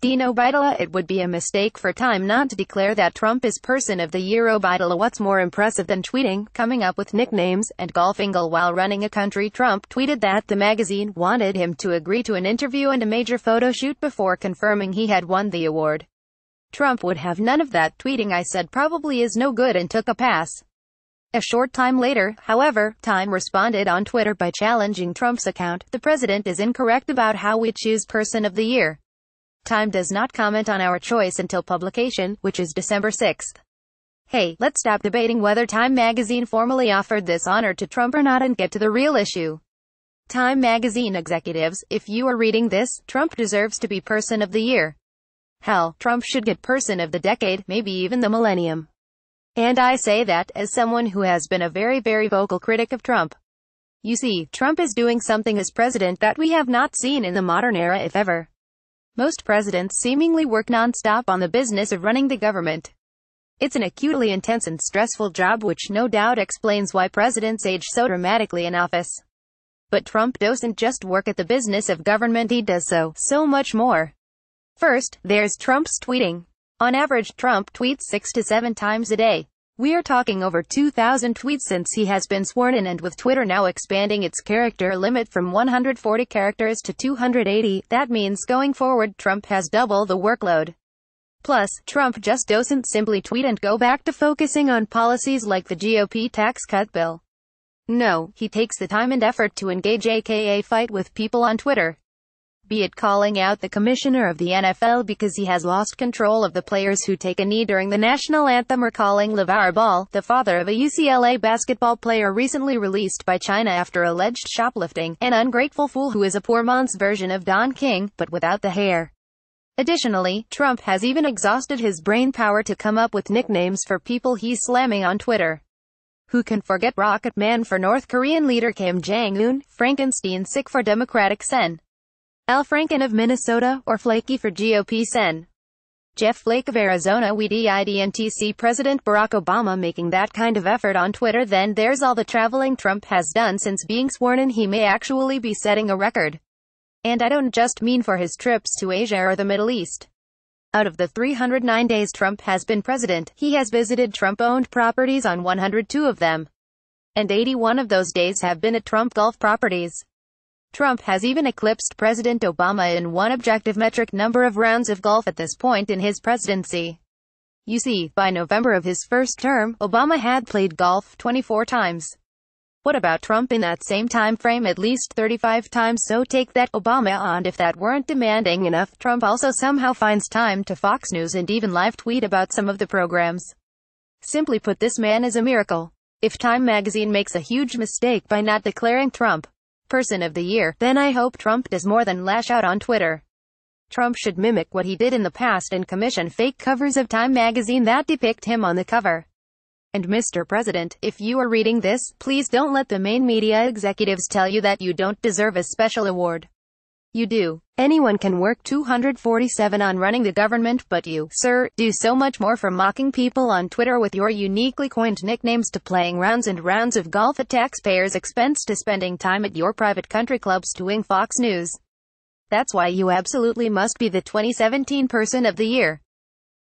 Dino Bidala. It would be a mistake for Time not to declare that Trump is Person of the Year. Bidala, what's more impressive than tweeting, coming up with nicknames, and golfing while running a country? Trump tweeted that the magazine wanted him to agree to an interview and a major photo shoot before confirming he had won the award. Trump would have none of that, tweeting, "I said probably is no good," and took a pass. A short time later, however, Time responded on Twitter by challenging Trump's account. "The president is incorrect about how we choose Person of the Year. Time does not comment on our choice until publication, which is December 6th. Hey, let's stop debating whether Time magazine formally offered this honor to Trump or not and get to the real issue. Time magazine executives, if you are reading this, Trump deserves to be Person of the Year. Hell, Trump should get Person of the Decade, maybe even the Millennium. And I say that as someone who has been a very, very vocal critic of Trump. You see, Trump is doing something as president that we have not seen in the modern era, if ever. Most presidents seemingly work non-stop on the business of running the government. It's an acutely intense and stressful job, which no doubt explains why presidents age so dramatically in office. But Trump doesn't just work at the business of government, he does so much more. First, there's Trump's tweeting. On average, Trump tweets 6 to 7 times a day. We are talking over 2,000 tweets since he has been sworn in, and with Twitter now expanding its character limit from 140 characters to 280, that means going forward, Trump has double the workload. Plus, Trump just doesn't simply tweet and go back to focusing on policies like the GOP tax cut bill. No, he takes the time and effort to engage, aka fight with people on Twitter. Be it calling out the commissioner of the NFL because he has lost control of the players who take a knee during the national anthem, or calling LeVar Ball, the father of a UCLA basketball player recently released by China after alleged shoplifting, an ungrateful fool who is a poor man's version of Don King, but without the hair. Additionally, Trump has even exhausted his brain power to come up with nicknames for people he's slamming on Twitter. Who can forget Rocket Man for North Korean leader Kim Jong-un, Frankenstein Sick for Democratic Sen. Al Franken of Minnesota, or Flaky for GOP Sen. Jeff Flake of Arizona. We didn't see President Barack Obama making that kind of effort on Twitter. Then there's all the traveling Trump has done since being sworn in. He may actually be setting a record. And I don't just mean for his trips to Asia or the Middle East. Out of the 309 days Trump has been president, he has visited Trump-owned properties on 102 of them. And 81 of those days have been at Trump golf properties. Trump has even eclipsed President Obama in one objective metric, number of rounds of golf at this point in his presidency. You see, by November of his first term, Obama had played golf 24 times. What about Trump in that same time frame? At least 35 times. So take that, Obama, and if that weren't demanding enough, Trump also somehow finds time to Fox News and even live tweet about some of the programs. Simply put, this man is a miracle. If Time magazine makes a huge mistake by not declaring Trump Person of the Year, then I hope Trump does more than lash out on Twitter. Trump should mimic what he did in the past and commission fake covers of Time magazine that depict him on the cover. And Mr. President, if you are reading this, please don't let the main media executives tell you that you don't deserve a special award. You do. Anyone can work 247 on running the government, but you, sir, do so much more, from mocking people on Twitter with your uniquely coined nicknames to playing rounds and rounds of golf at taxpayers' expense to spending time at your private country clubs to wing Fox News. That's why you absolutely must be the 2017 Person of the Year.